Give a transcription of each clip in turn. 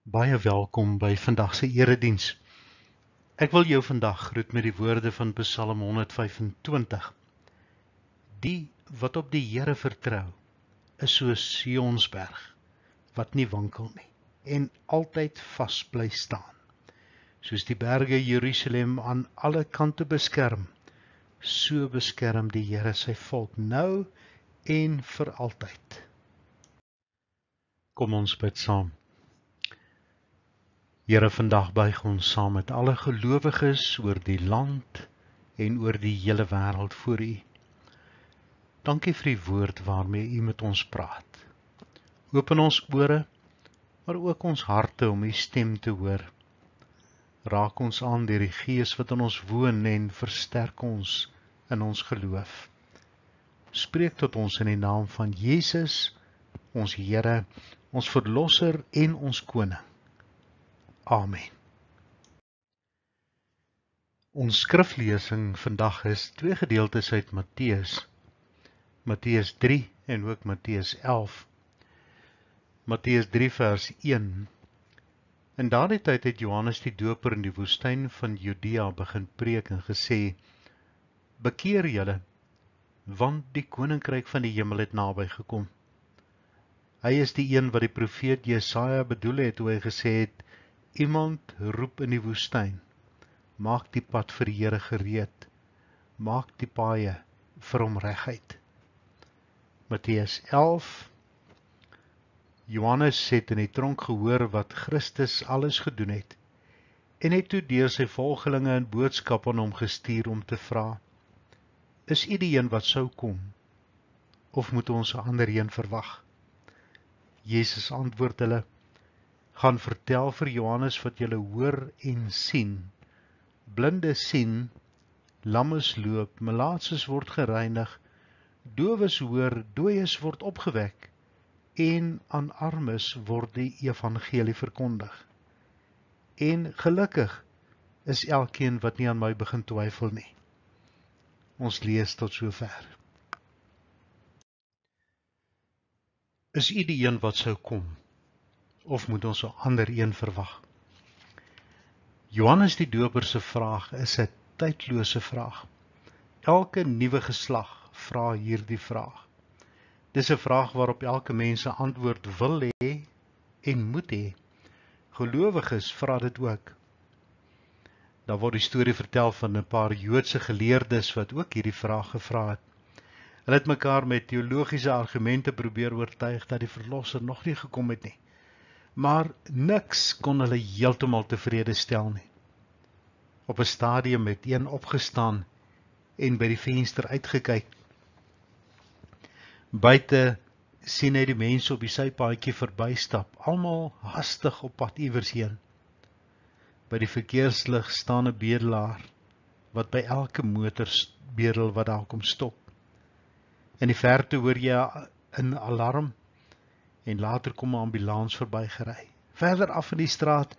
Baie welkom by vandag se erediens. Ek wil jou vandag groet met die woorde van Psalm 125. Die wat op die Here vertrou, is soos Sionsberg, wat nie wankel nie, en altyd vas bly staan. Soos die berge Jerusalem aan alle kante beskerm, so beskerm die Here sy volk nou en vir altyd. Kom ons bid saam. Here, vandag buig ons saam met alle gelowiges oor die land en oor die hele wêreld voor U. Dankie vir die woord waarmee U met ons praat. Open ons ore, maar ook ons harte om U stem te hoor. Raak ons aan deur die Gees wat in ons woon en versterk ons in ons geloof. Spreek tot ons in die naam van Jesus, ons Here, ons Verlosser en ons Koning. Amen. Ons skriflesing vandag is twee gedeeltes uit Matteus. Matteus 3 en ook Matteus 11. Matteus 3 vers 1. In daardie tyd het Johannes die Doper in die woestyn van Judea begin preek en gesê: Bekeer julle, want die koninkryk van die hemel het naby gekom. Hy is die een wat die profeet Jesaja bedoel het toe hy gesê het: Iemand roep in die woestyn, maak die pad vir die Here gereed, maak die paaie vir hom reguit. Matteus 11. Johannes het in die tronk gehoor wat Christus alles gedoen het, en het toe deur sy volgelinge 'n boodskap aan hom gestuur om te vra: Is U die een wat sou kom, of moet ons 'n ander een verwag? Jesus antwoord hulle: Gaan vertel vir Johannes wat julle hoor en sien. Blinde sien, lammes loop, malaatses word gereinig, dowes hoor, dooies word opgewek, en aan armes word die evangelie verkondig. En gelukkig is elkeen wat nie aan my begin twyfel nie. Ons lees tot sover. Is U die een wat sou kom, of moet ons 'n ander een verwag? Johannes die Doper se vraag is 'n tydlose vraag. Elke nuwe geslag vra hierdie vraag. Dis 'n vraag waarop elke mens 'n antwoord wil hê en moet hê. Gelowiges vra dit ook. Daar word die storie vertel van 'n paar Joodse geleerdes wat ook hierdie vraag gevra het. Hulle het mekaar met teologiese argumente probeer oortuig dat die Verlosser nog nie gekom het nie. Maar niks kon hulle heeltemal tevrede stel nie. Op 'n stadium het een opgestaan en by die venster uitgekyk. Buite sien hy die mense op die sypaadjie verbystap, almal hastig op pad iewers heen. By die verkeerslig staan 'n bedelaar wat by elke motor bedel wat daar kom stop. In die verte hoor jy 'n alarm en later kom 'n ambulans verbygery. Verder af in die straat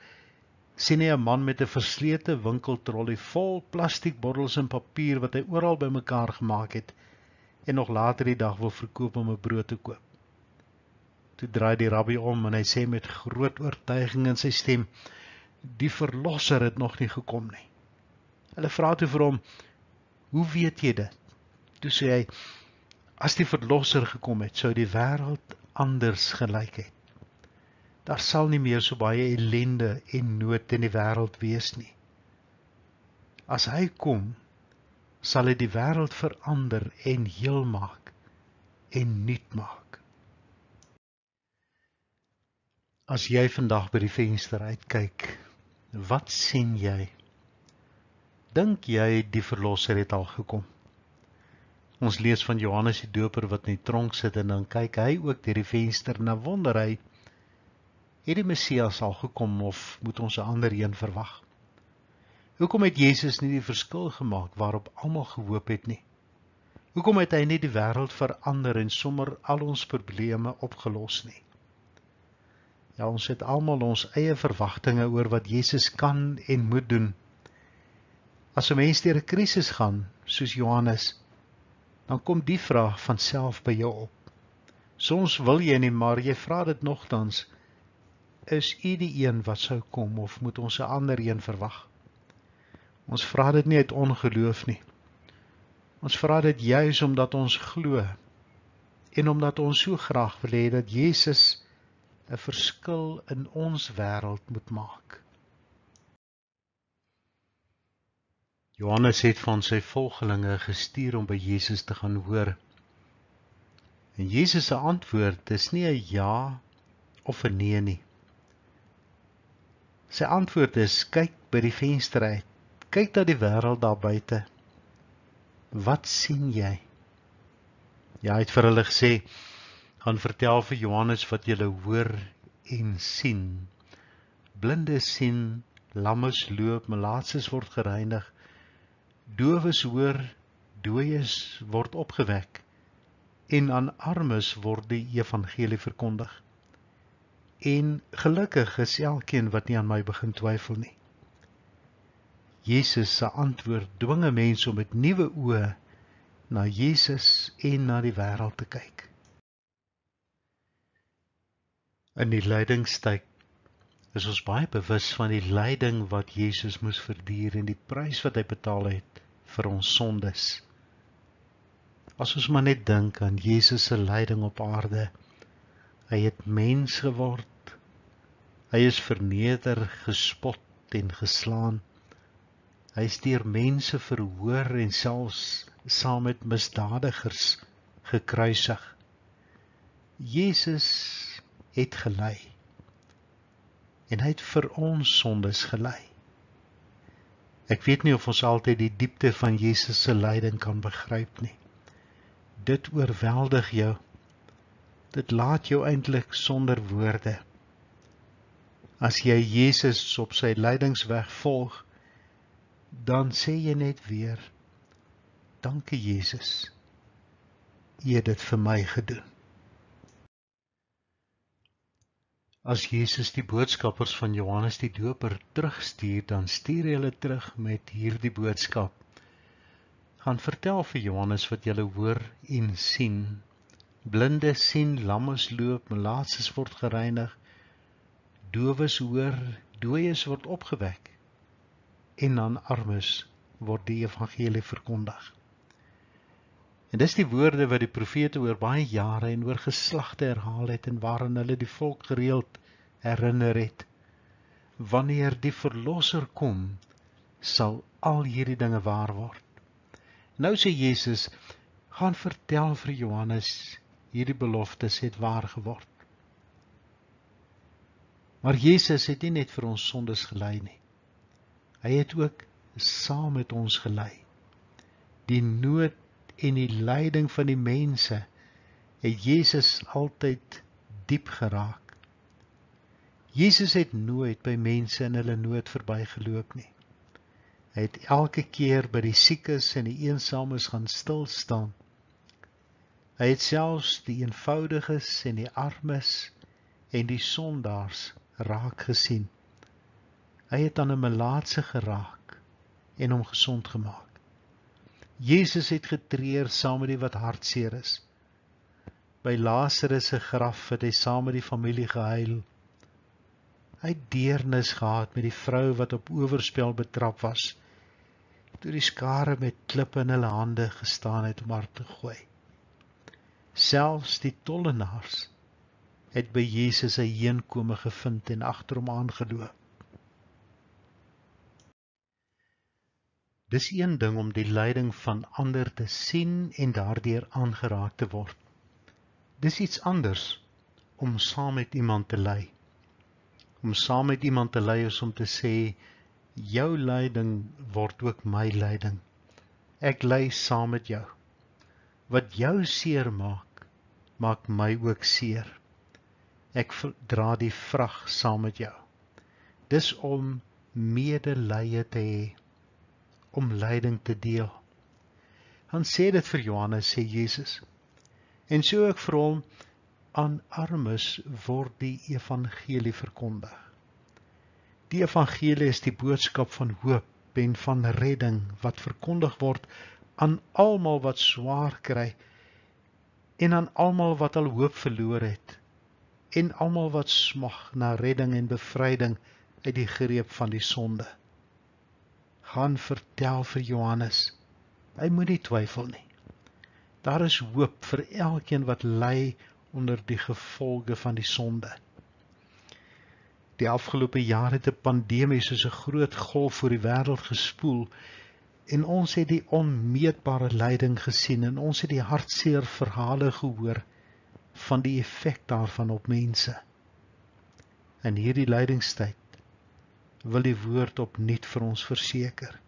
sien hy 'n man met 'n verslete winkeltrollie vol plastiekbottels en papier wat hy oral bymekaar gemaak het en nog later die dag wil verkoop om 'n brood te koop. Toe draai die rabbi om en hy sê met groot oortuiging in sy stem: Die Verlosser het nog nie gekom nie. Hulle vra toe vir hom: Hoe weet jy dit? Toe sê hy: As die Verlosser gekom het, sou die wêreld anders gelyk het. Daar sal nie meer so baie ellende en nood in die wêreld wees nie. As hy kom, sal hy die wêreld verander en heel maak en nuut maak. As jy vandag by die venster uitkyk, wat sien jy? Dink jy die Verlosser het al gekom? Ons lees van Johannes die Doper wat in die tronk sit en dan kyk hy ook deur die venster en dan wonder hy: Het die Messias al gekom of moet ons 'n ander een verwag? Hoekom het Jesus nie die verskil gemaak waarop almal gehoop het nie? Hoekom het hy nie die wêreld verander en sommer al ons probleme opgelos nie? Ja, ons het almal ons eie verwagtinge oor wat Jesus kan en moet doen. As 'n mens deur 'n krisis gaan, soos Johannes, dan kom die vraag van self by jou op. Soms wil jy nie, maar jy vra dit nogtans: is U die een wat sou kom, of moet ons 'n ander een verwag? Ons vra dit nie uit ongeloof nie. Ons vra dit juis omdat ons glo, en omdat ons so graag wil hê dat Jesus 'n verskil in ons wêreld moet maak. Johannes het van sy volgelinge gestuur om by Jesus te gaan hoor. En Jesus se antwoord is nie 'n ja of 'n nee nie. Sy antwoord is, kyk by die venster uit, kyk na die wêreld daar buite. Wat sien jy? Ja, hy het vir hulle gesê, gaan vertel vir Johannes wat julle hoor en sien. Blindes sien, lammes loop, malaatses word gereinig, dowes hoor, dooies word opgewek, en aan armes word die evangelie verkondig. En gelukkig is elkeen wat nie aan my begin twyfel nie. Jesus se antwoord dwing 'n mens om met nuwe oë na Jesus en na die wêreld te kyk. In die lydingstyd is ons baie bewus van die lyding wat Jesus moes verduur en die prys wat hy betaal het vir ons sondes. As ons maar net dink aan Jesus se lyding op aarde, hy het mens geword, hy is verneder, gespot en geslaan, hy is deur mense verhoor en selfs saam met misdadigers gekruisig. Jesus het gelei, en hy het vir ons sondes gelei. Ek weet nie of ons altyd die diepte van Jesus se lyding kan begryp nie. Dit oorweldig jou, dit laat jou eintlik sonder woorde. As jy Jesus op sy lydingsweg volg, dan sê jy net weer, dankie Jesus, U het dit vir my gedoen. As Jesus die boodskappers van Johannes die Doper terugstuur, dan stuur hy hulle terug met hierdie boodskap. Gaan vertel vir Johannes wat julle hoor en sien. Blinde sien, lammes loop, malaatses word gereinig, dowes hoor, dooies word opgewek, en aan armes word die evangelie verkondig. En dis die woorde wat die profete oor baie jare en oor geslagte herhaal het en waarin hulle die volk gereeld herinner het. Wanneer die verlosser kom, sal al hierdie dinge waar word. Nou sê Jesus, gaan vertel vir Johannes, hierdie beloftes het waar geword. Maar Jesus het nie net vir ons sondes gelei nie. Hy het ook saam met ons gelei. Die nood en die lyding van die mense het Jesus altyd diep geraak. Jesus het nooit by mense in hulle nood verbygeloop nie. Hy het elke keer by die siekes en die eensames gaan stil staan. Hy het selfs die eenvoudiges en die armes en die sondaars raak gesien. Hy het aan 'n melaatse geraak en hom gesond gemaak. Jesus het getreur saam met die wat hartseer is. By Lazarus se graf het hy saam met die familie gehuil. Hy het deernis gehad met die vrou wat op oorspel betrap was, toe die skare met klippe in hulle hande gestaan het om haar te gooi. Selfs die tollenaars het by Jesus sy heenkome gevind en agter hom aangeloop. Dis een ding om die lyding van ander te sien en daardeur aangeraak te word. Dis iets anders om saam met iemand te ly. Om saam met iemand te ly is om te sê, jou lyding word ook my lyding. Ek ly saam met jou. Wat jou seer maak, maak my ook seer. Ek dra die vrag saam met jou. Dis om medelee te hê, om lyding te deel. Han sê dit vir Johannes, sê Jesus. En so ook vir hom, aan armes word die evangelie verkondig. Die evangelie is die boodskap van hoop en van redding wat verkondig word aan almal wat swaar kry en aan almal wat al hoop verloor het. en almal wat smag na redding en bevryding uit die greep van die sonde. Gaan vertel vir Johannes, hy moet nie twyfel nie. Daar is hoop vir elkeen wat ly onder die gevolge van die sonde. Die afgelope jaar het 'n pandemie soos 'n groot golf oor die wêreld gespoel, en ons het die onmeetbare lyding gesien, en ons het die hartseer verhale gehoor van die effek daarvan op mense. In hierdie lydingstyd wil die woord opnuut vir ons verseker.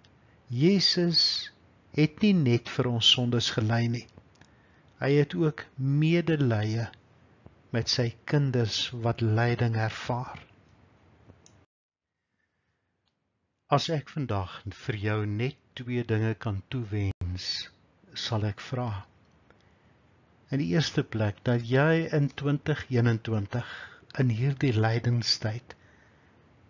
Jesus het nie net vir ons sondes gely nie. Hy het ook medelee met sy kinders wat lyding ervaar. As ek vandag vir jou net 2 dinge kan toewens, sal ek vra. In die eerste plek, dat jy in 2021, in hierdie lydingstyd,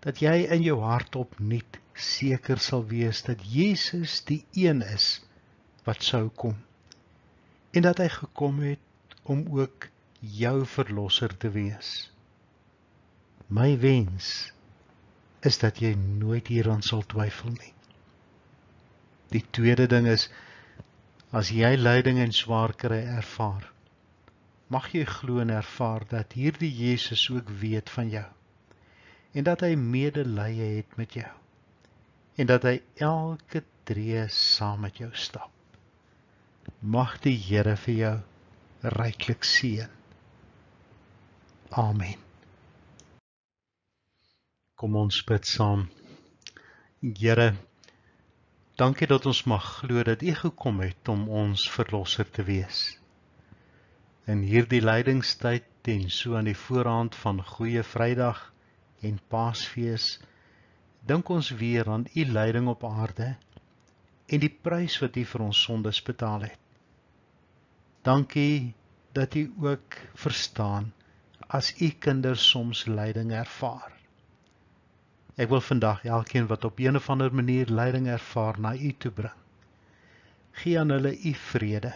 dat jy in jou hart opnuut seker sal wees dat Jesus die een is wat sou kom, en dat hy gekom het om ook jou verlosser te wees. My wens is dat jy nooit hieraan sal twyfel nie. Die tweede ding is, as jy lyding en swaar kry ervaar, mag jy glo en ervaar dat hierdie Jesus ook weet van jou, en dat hy medelee het met jou, en dat hy elke tree saam met jou stap. Mag die Here vir jou ryklik seën. Amen. Kom ons bid saam. Here, dankie dat ons mag glo dat U gekom het om ons verlosser te wees. In hierdie lydingstyd en so aan die voorhand van Goeie Vrydag en Paasfees, dink ons weer aan U lyding op aarde en die prys wat U vir ons sondes betaal het. Dankie dat U ook verstaan as U kinders soms lyding ervaar. Ek wil vandag elkeen wat op een of ander manier lyding ervaar na U toe bring. Gee aan hulle U vrede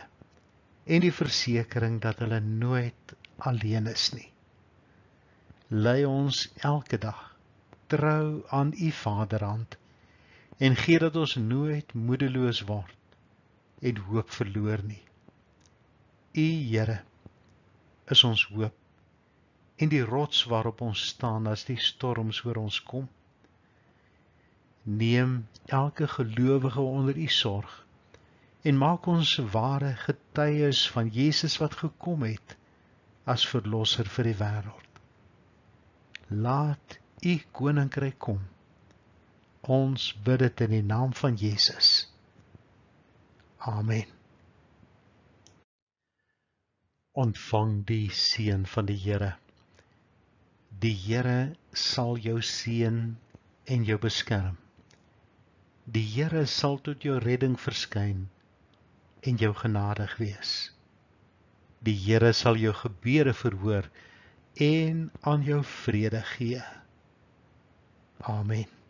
en die versekering dat hulle nooit alleen is nie. Lei ons elke dag trou aan U Vaderhand en gee dat ons nooit moedeloos word en hoop verloor nie. U Here is ons hoop en die rots waarop ons staan as die storms oor ons kom. Neem elke gelowige onder U sorg en maak ons ware getuies van Jesus wat gekom het as verlosser vir die wêreld. Laat U koninkryk kom. Ons bid dit in die naam van Jesus. Amen. Ontvang die seën van die Here. Die Here sal jou seën en jou beskerm. Die Here sal tot jou redding verskyn en jou genadig wees. Die Here sal jou gebede verhoor en aan jou vrede gee. Amen.